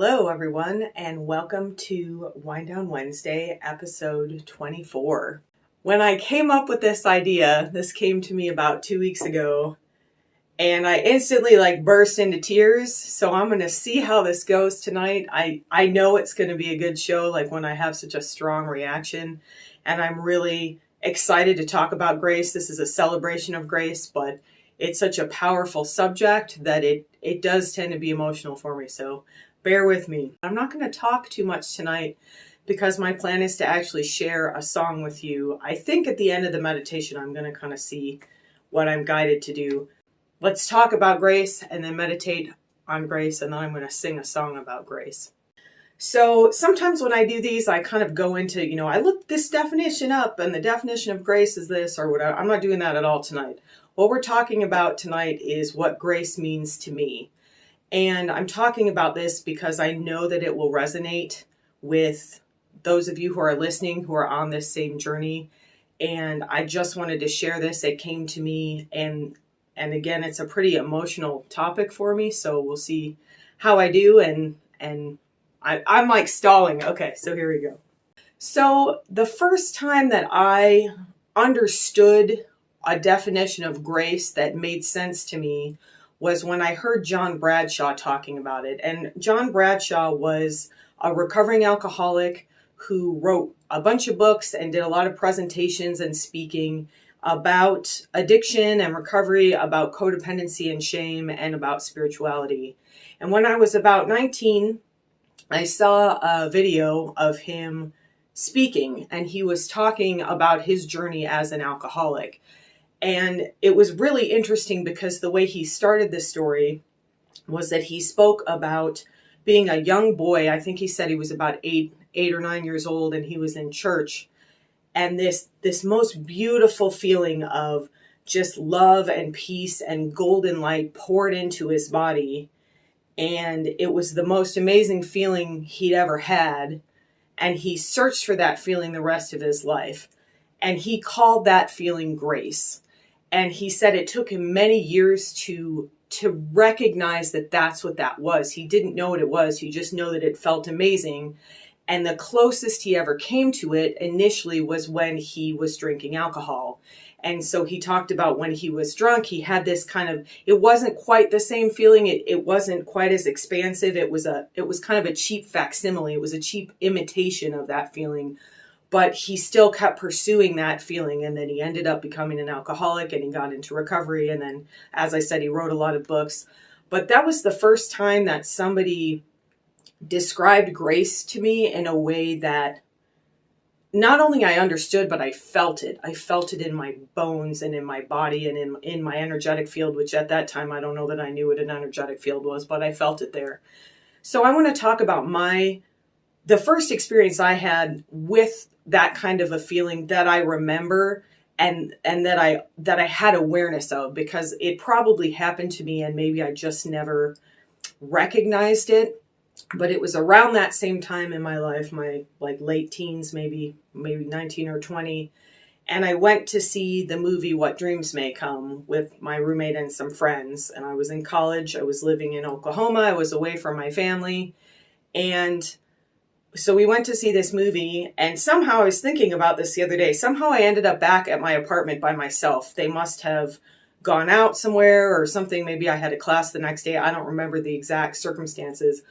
Hello, everyone, and welcome to Wind Down Wednesday, episode 24. When I came up with this idea, this came to me about 2 weeks ago, and I instantly burst into tears. So I'm going to see how this goes tonight. I know it's going to be a good show, when I have such a strong reaction, and I'm really excited to talk about grace. This is a celebration of grace, but it's such a powerful subject that it does tend to be emotional for me. So bear with me. I'm not going to talk too much tonight because my plan is to actually share a song with you. I think at the end of the meditation, I'm going to kind of see what I'm guided to do. Let's talk about grace and then meditate on grace, and then I'm going to sing a song about grace. So sometimes when I do these, I kind of go into, I looked this definition up and the definition of grace is this or whatever. I'm not doing that at all tonight. What we're talking about tonight is what grace means to me. And I'm talking about this because I know that it will resonate with those of you who are listening, who are on this same journey. And I just wanted to share this. It came to me, and again, it's a pretty emotional topic for me. So we'll see how I do. And I'm like stalling. Okay, so here we go. So the first time that I understood a definition of grace that made sense to me was when I heard John Bradshaw talking about it. And John Bradshaw was a recovering alcoholic who wrote a bunch of books and did a lot of presentations and speaking about addiction and recovery, about codependency and shame, and about spirituality. And when I was about 19, I saw a video of him speaking, and he was talking about his journey as an alcoholic. And it was really interesting because the way he started this story was that he spoke about being a young boy. I think he said he was about eight or 9 years old, and he was in church. And this most beautiful feeling of just love and peace and golden light poured into his body. And it was the most amazing feeling he'd ever had. And he searched for that feeling the rest of his life. And he called that feeling grace. And he said it took him many years to recognize that that's what that was. He didn't know what it was. He just knew that it felt amazing. And the closest he ever came to it initially was when he was drinking alcohol. And so he talked about when he was drunk, he had this kind of, it wasn't quite the same feeling. It wasn't quite as expansive. It was kind of a cheap facsimile. It was a cheap imitation of that feeling. But he still kept pursuing that feeling, and then he ended up becoming an alcoholic, and he got into recovery, and then, as I said, he wrote a lot of books. But that was the first time that somebody described grace to me in a way that not only I understood, but I felt it. I felt it in my bones and in my body and in my energetic field, which at that time, I don't know that I knew what an energetic field was, but I felt it there. So I want to talk about the first experience I had with that kind of a feeling that I remember and that I had awareness of, because it probably happened to me and maybe I just never recognized it. But it was around that same time in my life, my late teens, maybe 19 or 20. And I went to see the movie What Dreams May Come with my roommate and some friends. And I was in college. I was living in Oklahoma. I was away from my family. And so we went to see this movie, and somehow I was thinking about this the other day. Somehow I ended up back at my apartment by myself. They must have gone out somewhere or something. Maybe I had a class the next day. I don't remember the exact circumstances.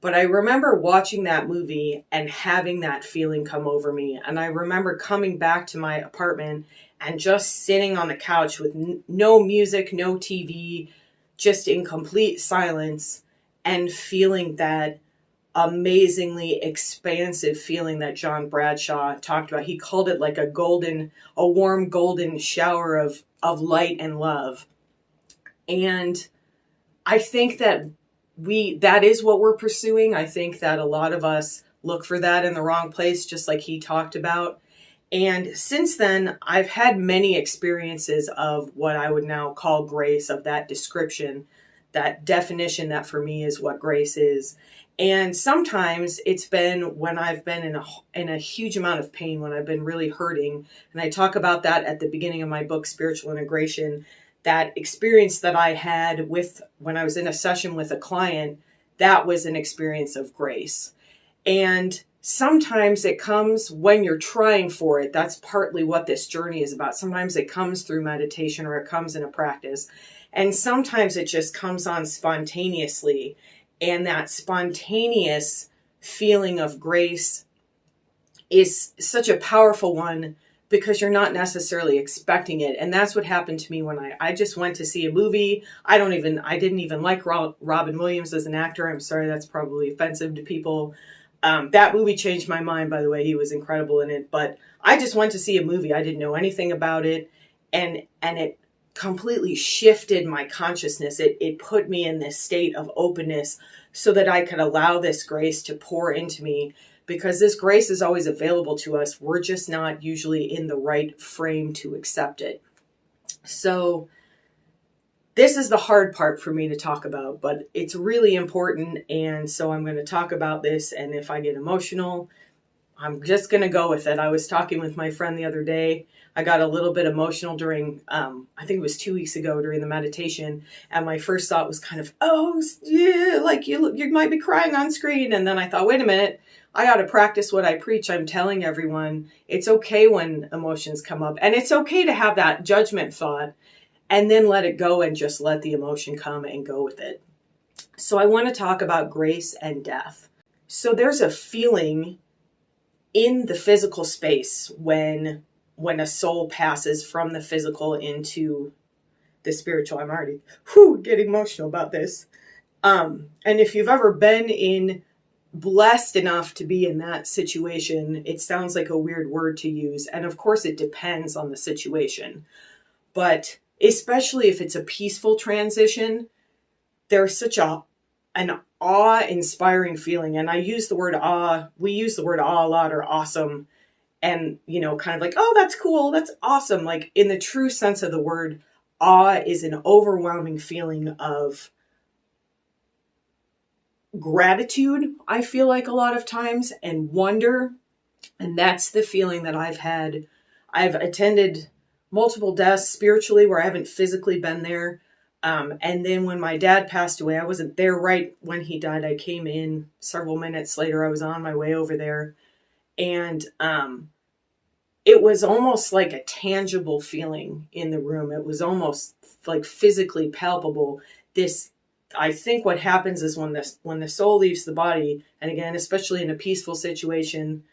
But I remember watching that movie and having that feeling come over me. And I remember coming back to my apartment and just sitting on the couch with no music, no TV, just in complete silence, and feeling that amazingly expansive feeling that John Bradshaw talked about. He called it like a warm golden shower of light and love. And I think that that is what we're pursuing. I think that a lot of us look for that in the wrong place, just like he talked about. And since then, I've had many experiences of what I would now call grace, of that description, that definition that for me is what grace is. And sometimes it's been when I've been in a huge amount of pain, when I've been really hurting. And I talk about that at the beginning of my book, Spiritual Integration, that experience that I had when I was in a session with a client that was an experience of grace. And sometimes it comes when you're trying for it. That's partly what this journey is about. Sometimes it comes through meditation, or it comes in a practice. And sometimes it just comes on spontaneously. And that spontaneous feeling of grace is such a powerful one, because you're not necessarily expecting it. And that's what happened to me when I just went to see a movie. I didn't even like Robin Williams as an actor. I'm sorry, that's probably offensive to people. That movie changed my mind, by the way. He was incredible in it. But I just went to see a movie. I didn't know anything about it. And it completely shifted my consciousness. It put me in this state of openness so that I could allow this grace to pour into me, because this grace is always available to us. We're just not usually in the right frame to accept it. So this is the hard part for me to talk about, but it's really important. And so I'm going to talk about this. And if I get emotional, I'm just going to go with it. I was talking with my friend the other day. I got a little bit emotional during, I think it was 2 weeks ago during the meditation. And my first thought was kind of, oh, yeah, like you might be crying on screen. And then I thought, wait a minute, I got to practice what I preach. I'm telling everyone it's okay when emotions come up. And it's okay to have that judgment thought, and then let it go and just let the emotion come and go with it. So I want to talk about grace and death. So there's a feeling in the physical space when a soul passes from the physical into the spiritual. I'm already getting emotional about this. And if you've ever been blessed enough to be in that situation, it sounds like a weird word to use. And of course it depends on the situation. But especially if it's a peaceful transition, there's such an awe-inspiring feeling. And I use the word awe. We use the word awe a lot, or awesome. And, kind of like, oh, that's cool. That's awesome. Like, in the true sense of the word, awe is an overwhelming feeling of gratitude, I feel like, a lot of times, and wonder. And that's the feeling that I've had. I've attended multiple deaths spiritually where I haven't physically been there. And then when my dad passed away, I wasn't there right when he died. I came in several minutes later. I was on my way over there. And it was almost like a tangible feeling in the room. It was almost like physically palpable. I think what happens is when the soul leaves the body, and again, especially in a peaceful situation,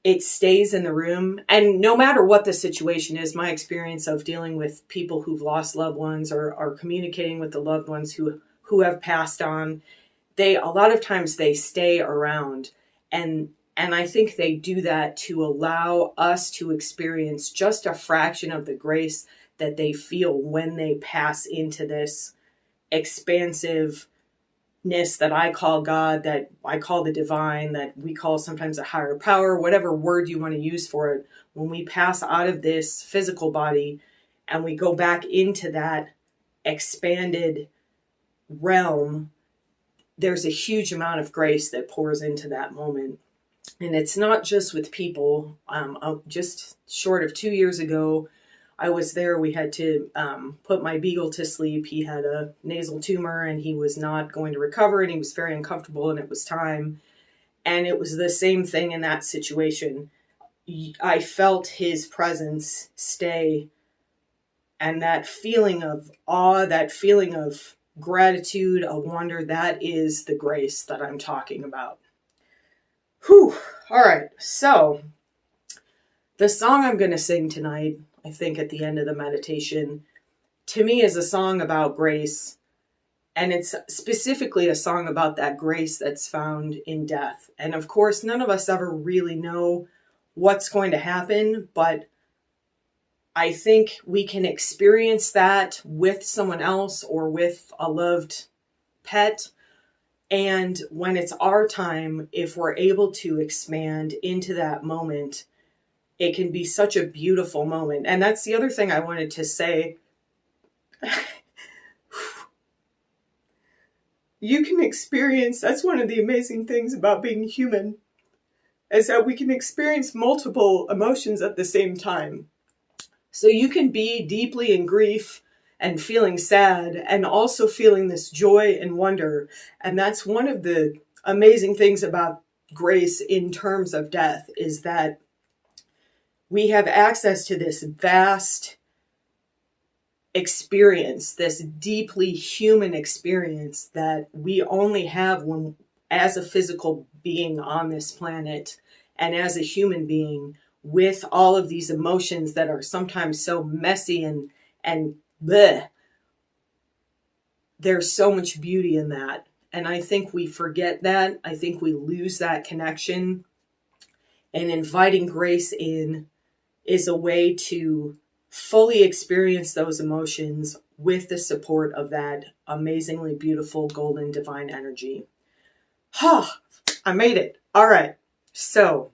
it stays in the room. And no matter what the situation is, my experience of dealing with people who've lost loved ones, or communicating with the loved ones who have passed on, a lot of times they stay around. And I think they do that to allow us to experience just a fraction of the grace that they feel when they pass into this expansiveness that I call God, that I call the divine, that we call sometimes a higher power, whatever word you want to use for it. When we pass out of this physical body and we go back into that expanded realm, there's a huge amount of grace that pours into that moment. And it's not just with people. Just short of 2 years ago, I was there. We had to put my beagle to sleep. He had a nasal tumor and he was not going to recover, and he was very uncomfortable, and it was time. And it was the same thing in that situation. I felt his presence stay, and that feeling of awe, that feeling of gratitude, of wonder, that is the grace that I'm talking about. Whew. All right. So the song I'm going to sing tonight, I think at the end of the meditation, to me is a song about grace. And it's specifically a song about that grace that's found in death. And of course, none of us ever really know what's going to happen, but I think we can experience that with someone else or with a loved pet. And when it's our time, if we're able to expand into that moment, it can be such a beautiful moment. And that's the other thing I wanted to say. You can experience, that's one of the amazing things about being human, is that we can experience multiple emotions at the same time. So you can be deeply in grief and feeling sad and also feeling this joy and wonder. And that's one of the amazing things about grace in terms of death, is that we have access to this vast experience, this deeply human experience that we only have when, as a physical being on this planet and as a human being, with all of these emotions that are sometimes so messy and bleh. There's so much beauty in that. And I think we forget that. I think we lose that connection. And inviting grace in is a way to fully experience those emotions with the support of that amazingly beautiful golden divine energy. I made it. All right. So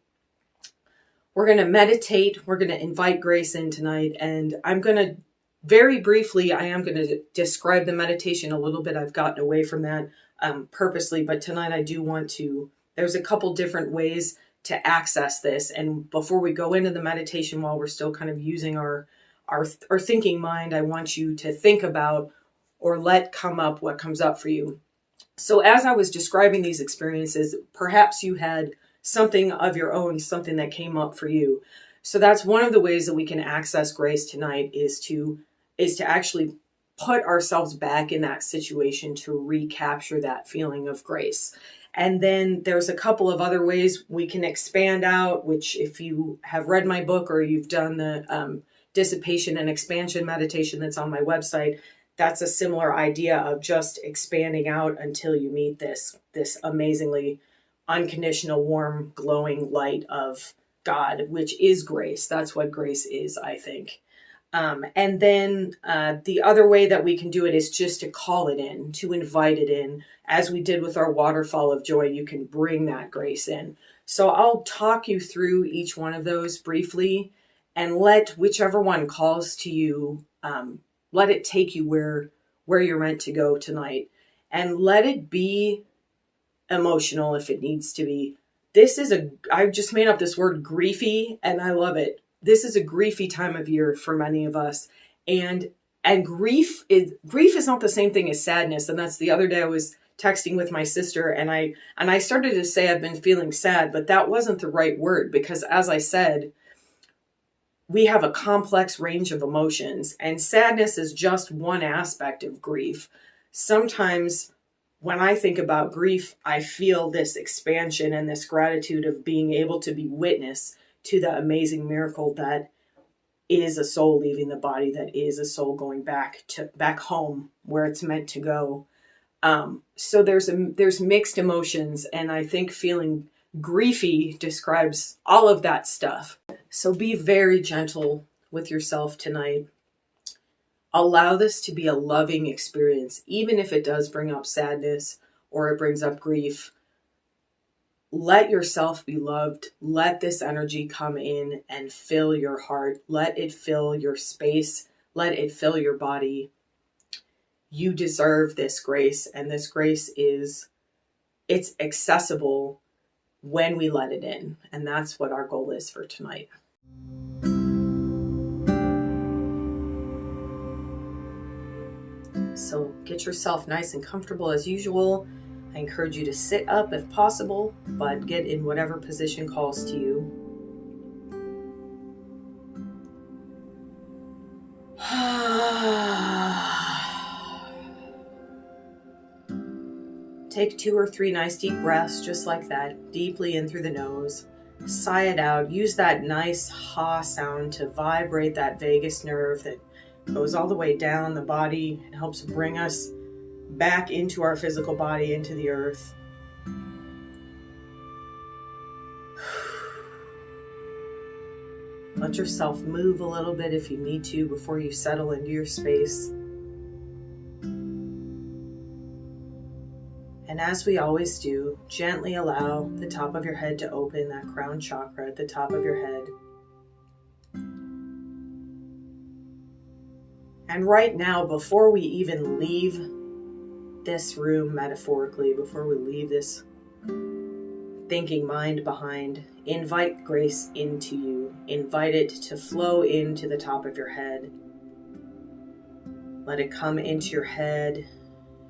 we're going to meditate. We're going to invite grace in tonight. And I'm going to very briefly, I am going to describe the meditation a little bit. I've gotten away from that purposely, but tonight I do want to, there's a couple different ways to access this. And before we go into the meditation, while we're still kind of using our thinking mind, I want you to think about or let come up what comes up for you. So as I was describing these experiences, perhaps you had something of your own, something that came up for you. So that's one of the ways that we can access grace tonight, is to actually put ourselves back in that situation to recapture that feeling of grace. And then there's a couple of other ways we can expand out, which if you have read my book or you've done the dissipation and expansion meditation that's on my website, that's a similar idea of just expanding out until you meet this amazingly unconditional, warm, glowing light of God, which is grace. That's what grace is, I think. And then the other way that we can do it is just to call it in, to invite it in. As we did with our waterfall of joy, you can bring that grace in. So I'll talk you through each one of those briefly, and let whichever one calls to you, let it take you where you're meant to go tonight. And let it be emotional if it needs to be. I've just made up this word griefy, and I love it. This is a griefy time of year for many of us. And grief is not the same thing as sadness. And that's the other day I was texting with my sister, and I started to say I've been feeling sad, but that wasn't the right word, because as I said, we have a complex range of emotions, and sadness is just one aspect of grief. Sometimes when I think about grief, I feel this expansion and this gratitude of being able to be witness to the amazing miracle that is a soul leaving the body, that is a soul going back home where it's meant to go. So there's mixed emotions, and I think feeling griefy describes all of that stuff. So be very gentle with yourself tonight. Allow this to be a loving experience, even if it does bring up sadness or it brings up grief. Let yourself be loved. Let this energy come in and fill your heart. Let it fill your space. Let it fill your body. You deserve this grace, and this grace it's accessible when we let it in. And that's what our goal is for tonight. So get yourself nice and comfortable as usual. I encourage you to sit up if possible, but get in whatever position calls to you. Take 2 or 3 nice deep breaths, just like that, deeply in through the nose. Sigh it out. Use that nice ha sound to vibrate that vagus nerve that goes all the way down the body and helps bring us back into our physical body, into the earth. Let yourself move a little bit if you need to before you settle into your space. And as we always do, gently allow the top of your head to open, that crown chakra at the top of your head. And right now, before we even leave this room metaphorically, before we leave this thinking mind behind, invite grace into you. Invite it to flow into the top of your head. Let it come into your head,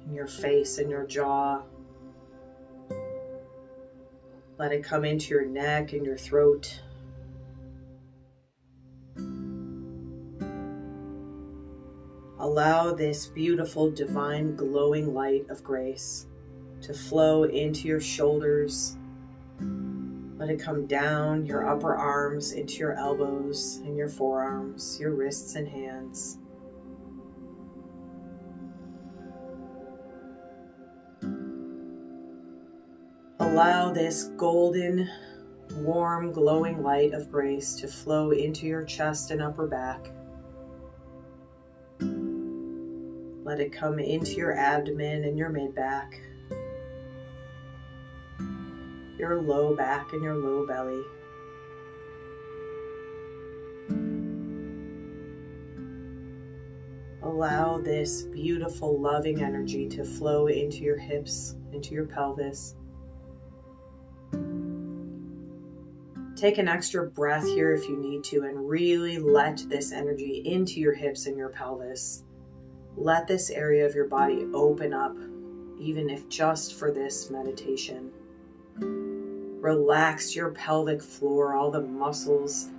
and your face, and your jaw. Let it come into your neck and your throat. Allow this beautiful, divine, glowing light of grace to flow into your shoulders. Let it come down your upper arms into your elbows and your forearms, your wrists and hands. Allow this golden, warm, glowing light of grace to flow into your chest and upper back. Let it come into your abdomen and your mid-back, your low back and your low belly. Allow this beautiful, loving energy to flow into your hips, into your pelvis. Take an extra breath here if you need to, and really let this energy into your hips and your pelvis. Let this area of your body open up, even if just for this meditation. Relax your pelvic floor, all the muscles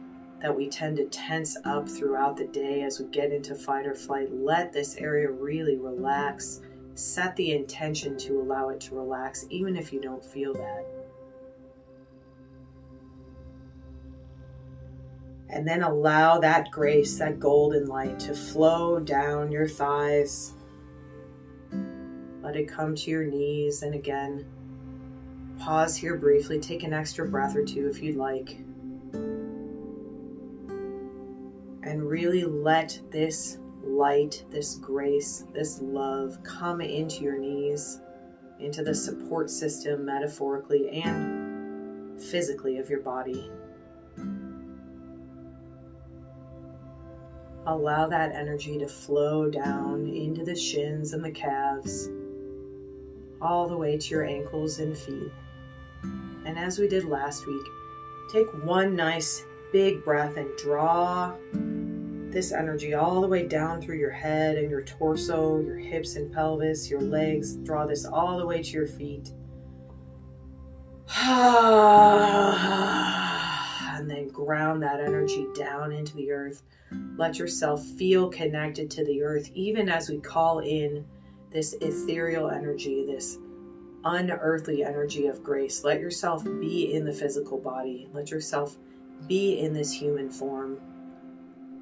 that we tend to tense up throughout the day as we get into fight or flight. Let this area really relax. Set the intention to allow it to relax, even if you don't feel that. And then allow that grace, that golden light, to flow down your thighs. Let it come to your knees. And again, pause here briefly. Take an extra breath or two if you'd like. And really let this light, this grace, this love come into your knees, into the support system metaphorically and physically of your body. Allow that energy to flow down into the shins and the calves, all the way to your ankles and feet. And as we did last week, take one nice big breath and draw this energy all the way down through your head and your torso, your hips and pelvis, your legs. Draw this all the way to your feet. And then ground that energy down into the earth. Let yourself feel connected to the earth, even as we call in this ethereal energy, this unearthly energy of grace. Let yourself be in the physical body. Let yourself be in this human form.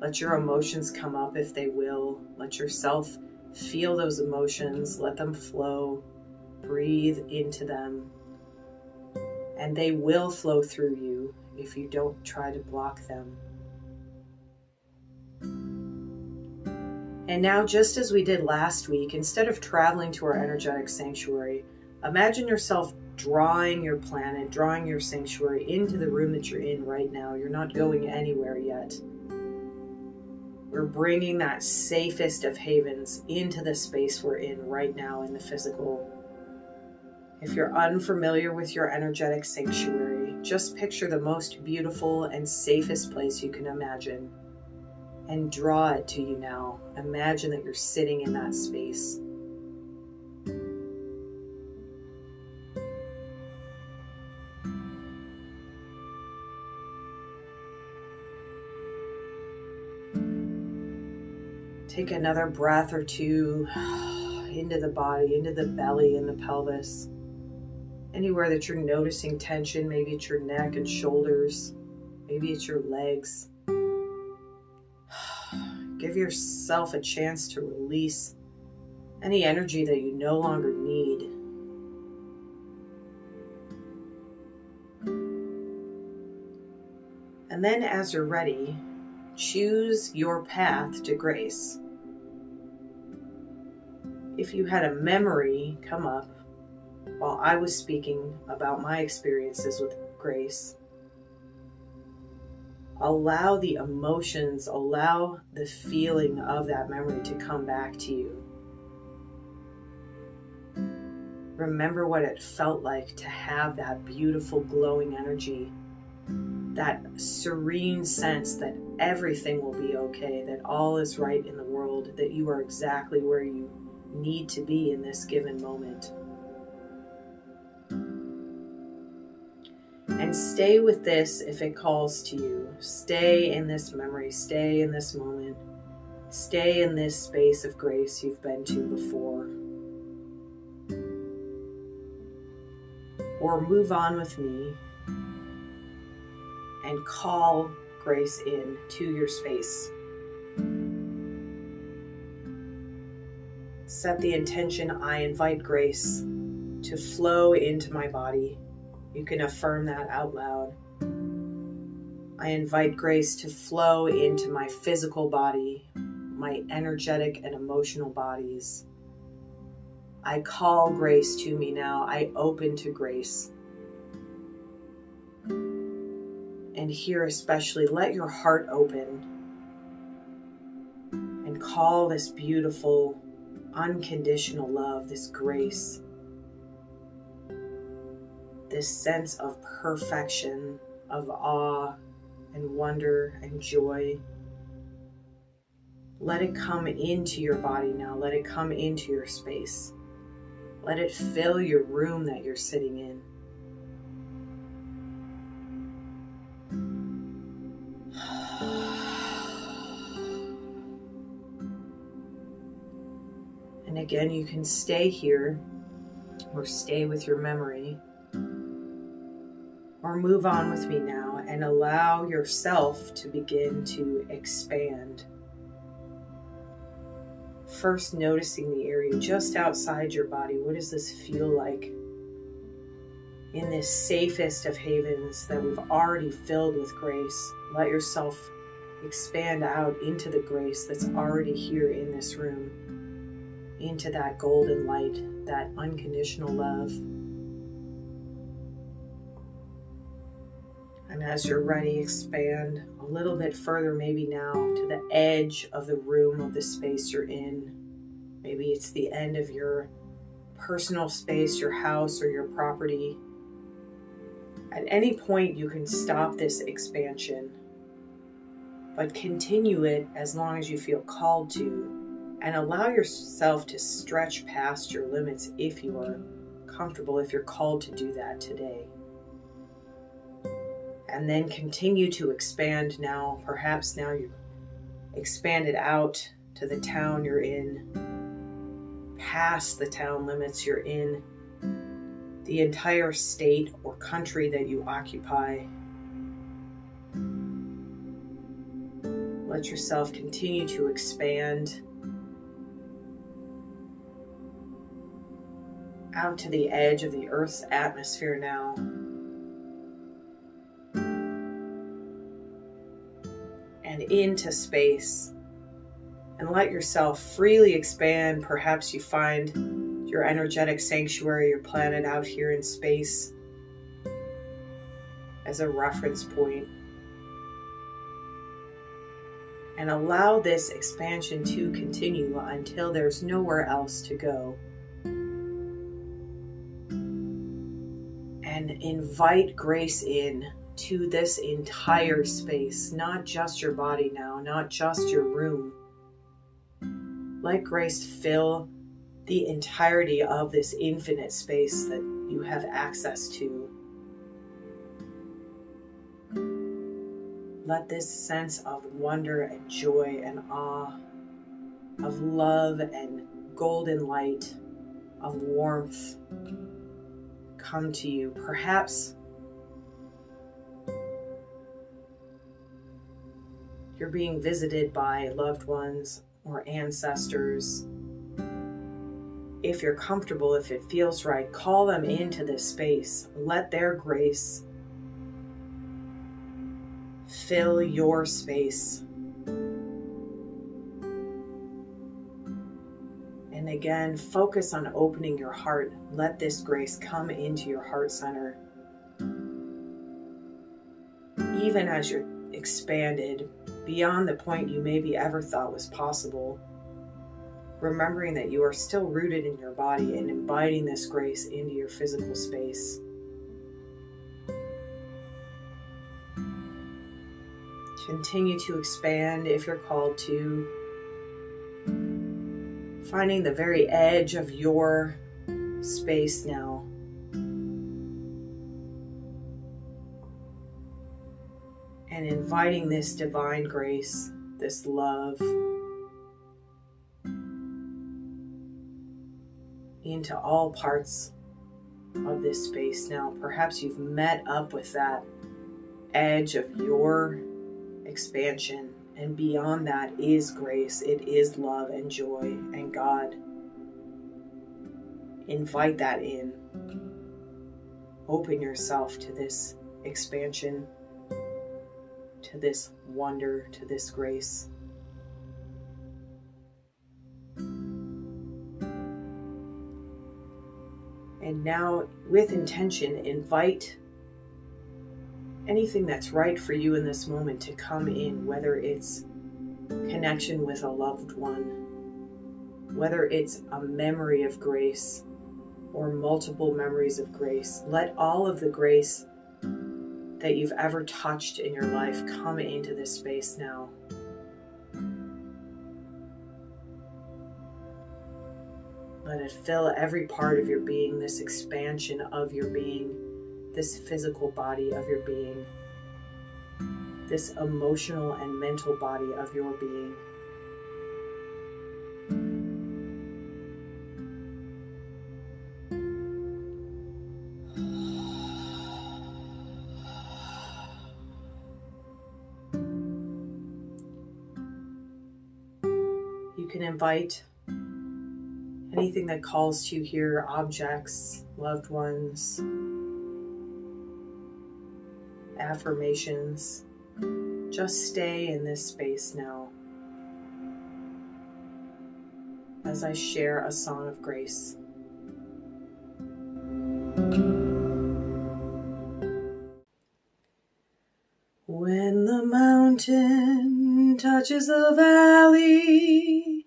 Let your emotions come up if they will. Let yourself feel those emotions. Let them flow. Breathe into them. And they will flow through you if you don't try to block them. And now, just as we did last week, instead of traveling to our energetic sanctuary, imagine yourself drawing your planet, drawing your sanctuary into the room that you're in right now. You're not going anywhere yet. We're bringing that safest of havens into the space we're in right now in the physical. If you're unfamiliar with your energetic sanctuary, just picture the most beautiful and safest place you can imagine and draw it to you now. Imagine that you're sitting in that space. Take another breath or two into the body, into the belly and the pelvis. Anywhere that you're noticing tension, maybe it's your neck and shoulders, maybe it's your legs. Give yourself a chance to release any energy that you no longer need. And then as you're ready, choose your path to grace. If you had a memory come up while I was speaking about my experiences with grace, allow the emotions, allow the feeling of that memory to come back to you. Remember what it felt like to have that beautiful glowing energy that serene sense that everything will be okay, that all is right in the world, that you are exactly where you need to be in this given moment. And stay with this if it calls to you. Stay in this memory, stay in this moment, stay in this space of grace you've been to before. Or move on with me and call grace in to your space. Set the intention, I invite grace to flow into my body. You can affirm that out loud. I invite grace to flow into my physical body, my energetic and emotional bodies. I call grace to me now. I open to grace. And here especially, let your heart open and call this beautiful, unconditional love, this grace, this sense of perfection, of awe and wonder and joy. Let it come into your body now. Let it come into your space. Let it fill your room that you're sitting in. And again, you can stay here or stay with your memory or move on with me now and allow yourself to begin to expand. First, noticing the area just outside your body. What does this feel like? In this safest of havens that we've already filled with grace, let yourself expand out into the grace that's already here in this room, into that golden light, that unconditional love. And as you're ready, expand a little bit further, maybe now to the edge of the room, of the space you're in. Maybe it's the end of your personal space, your house or your property. At any point, you can stop this expansion, but continue it as long as you feel called to, and allow yourself to stretch past your limits if you are comfortable, if you're called to do that today. And then continue to expand now. Perhaps now you expanded out to the town you're in, past the town limits you're in, the entire state or country that you occupy. Let yourself continue to expand out to the edge of the Earth's atmosphere now. And into space. And let yourself freely expand. Perhaps you find your energetic sanctuary, your planet out here in space as a reference point. And allow this expansion to continue until there's nowhere else to go. And invite grace in to this entire space, not just your body now, not just your room. Let grace fill the entirety of this infinite space that you have access to. Let this sense of wonder and joy and awe, of love and golden light, of warmth come to you. Perhaps you're being visited by loved ones or ancestors. If you're comfortable, if it feels right, call them into this space. Let their grace fill your space. And again, focus on opening your heart. Let this grace come into your heart center. Even as you're expanded beyond the point you maybe ever thought was possible, remembering that you are still rooted in your body and inviting this grace into your physical space. Continue to expand if you're called to. Finding the very edge of your space now. And inviting this divine grace, this love, into all parts of this space now. Perhaps you've met up with that edge of your expansion, and beyond that is grace. It is love and joy and God. Invite that in. Open yourself to this expansion, to this wonder, to this grace. And now, with intention, invite anything that's right for you in this moment to come in, whether it's connection with a loved one, whether it's a memory of grace or multiple memories of grace. Let all of the grace that you've ever touched in your life come into this space now. Let it fill every part of your being, this expansion of your being, this physical body of your being, this emotional and mental body of your being. You can invite anything that calls to you here, objects, loved ones, affirmations. Just stay in this space now as I share a song of grace. When the mountain touches the valley,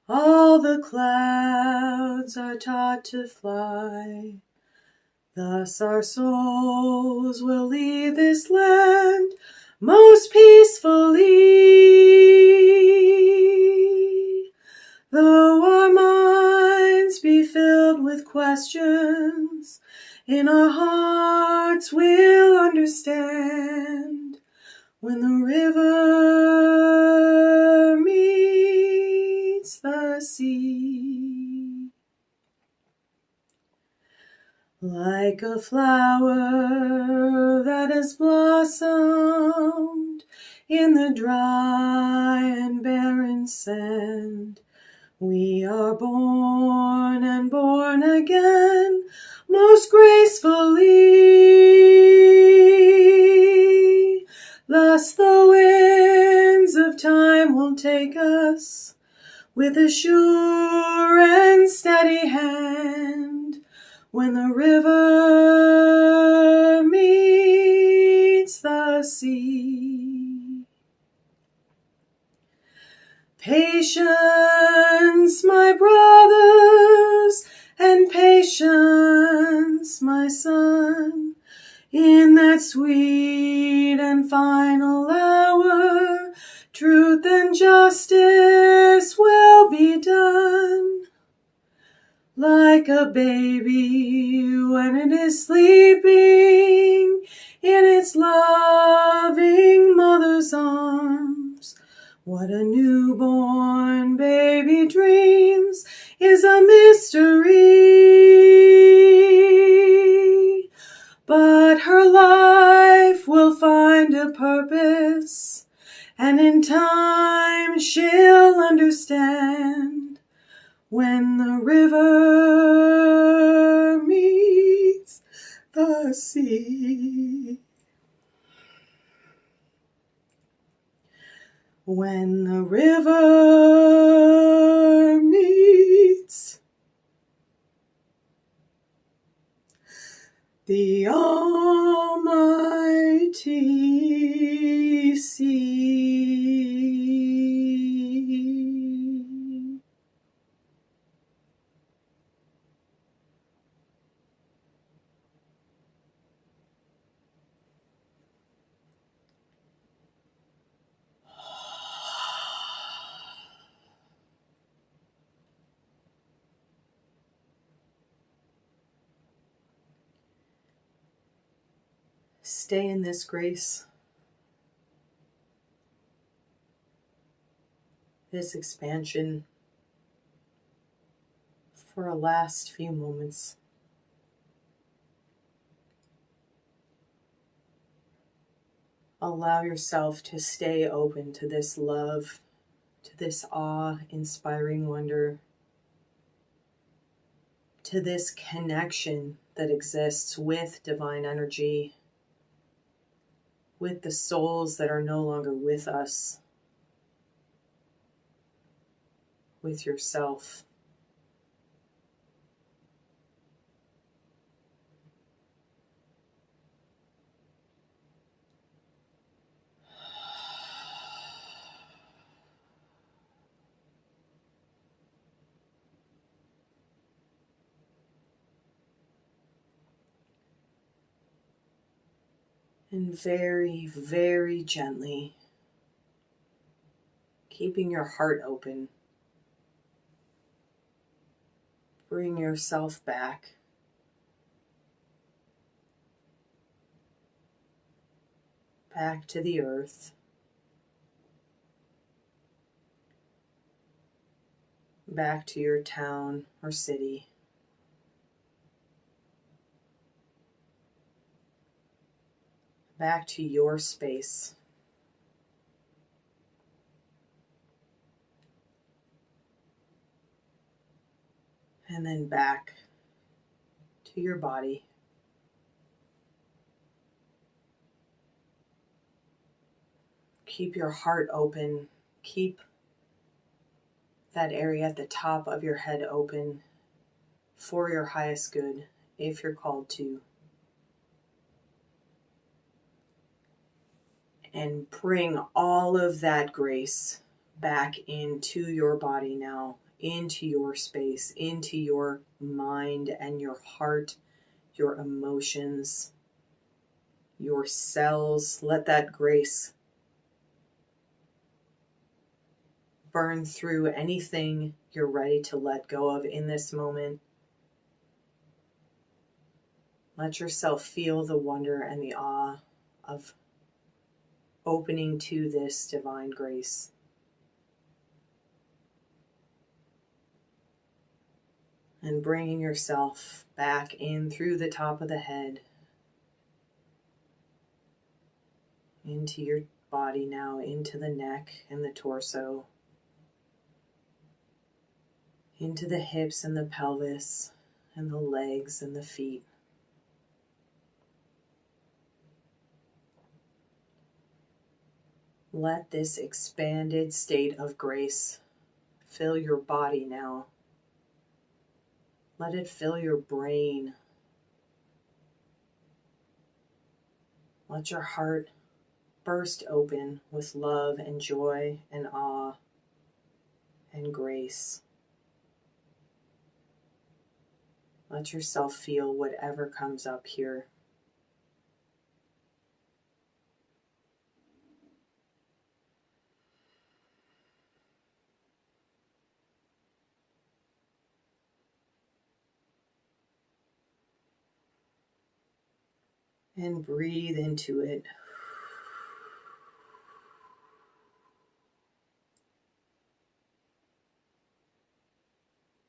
all the clouds are taught to fly. Thus our souls will leave this land most peacefully. Though our minds be filled with questions, in our hearts we'll understand. When the river meets the sea, like a flower that has blossomed in the dry and barren sand, we are born and born again most gracefully. Thus the winds of time will take us with a sure and steady hand. When the river meets the sea. Patience, my brothers, and patience, my son, in that sweet and final hour, truth and justice will be done. Like a baby when it is sleeping in its loving mother's arms, what a newborn baby dreams is a mystery. But her life will find a purpose, and in time she'll understand. When the river meets the sea. When the river meets the almighty sea. Stay in this grace, this expansion for a last few moments. Allow yourself to stay open to this love, to this awe-inspiring wonder, to this connection that exists with divine energy, with the souls that are no longer with us, with yourself. And very, very gently, keeping your heart open, bring yourself back. Back to the earth. Back to your town or city. Back to your space. And then back to your body. Keep your heart open. Keep that area at the top of your head open for your highest good, if you're called to. And bring all of that grace back into your body now, into your space, into your mind and your heart, your emotions, your cells. Let that grace burn through anything you're ready to let go of in this moment. Let yourself feel the wonder and the awe of opening to this divine grace. And bringing yourself back in through the top of the head, into your body now, into the neck and the torso, into the hips and the pelvis, and the legs and the feet. Let this expanded state of grace fill your body now. Let it fill your brain. Let your heart burst open with love and joy and awe and grace. Let yourself feel whatever comes up here. And breathe into it.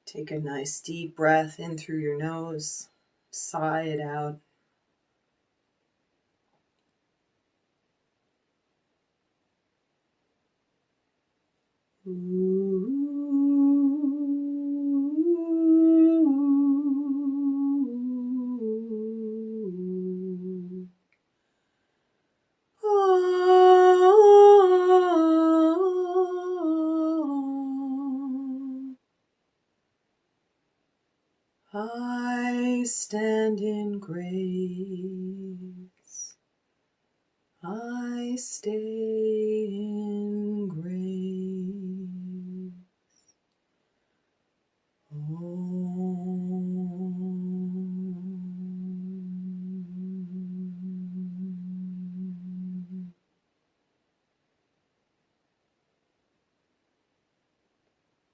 Take a nice deep breath in through your nose. Sigh it out. I stand in grace. I stay in grace.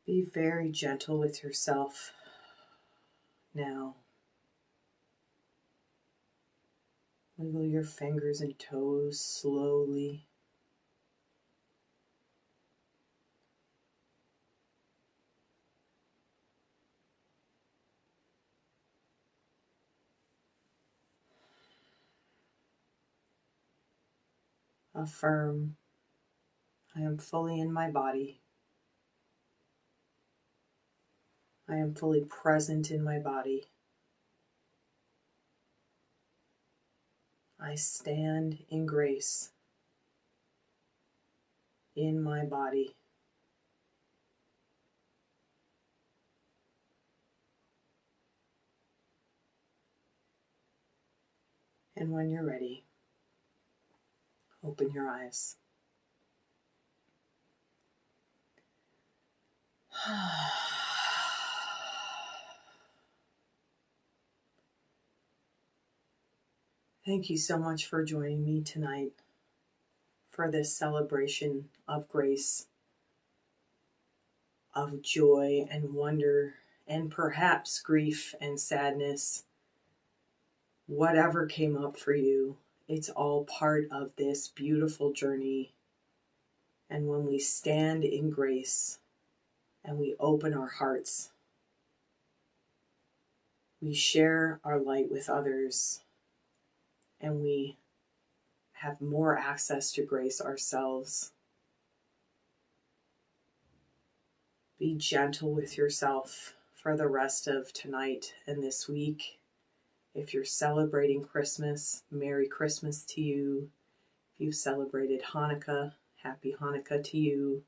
Be very gentle with yourself now. Wiggle your fingers and toes slowly. Affirm, I am fully in my body. I am fully present in my body. I stand in grace in my body. And when you're ready, open your eyes. Thank you so much for joining me tonight for this celebration of grace, of joy and wonder, and perhaps grief and sadness. Whatever came up for you, it's all part of this beautiful journey. And when we stand in grace and we open our hearts, we share our light with others, and we have more access to grace ourselves. Be gentle with yourself for the rest of tonight and this week. If you're celebrating Christmas, Merry Christmas to you. If you celebrated Hanukkah, Happy Hanukkah to you.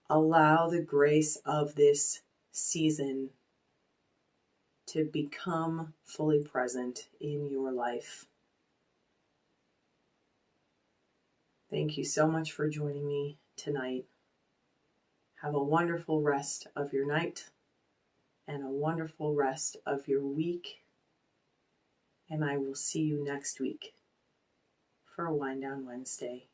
Allow the grace of this season to become fully present in your life. Thank you so much for joining me tonight. Have a wonderful rest of your night and a wonderful rest of your week. And I will see you next week for Wind Down Wednesday.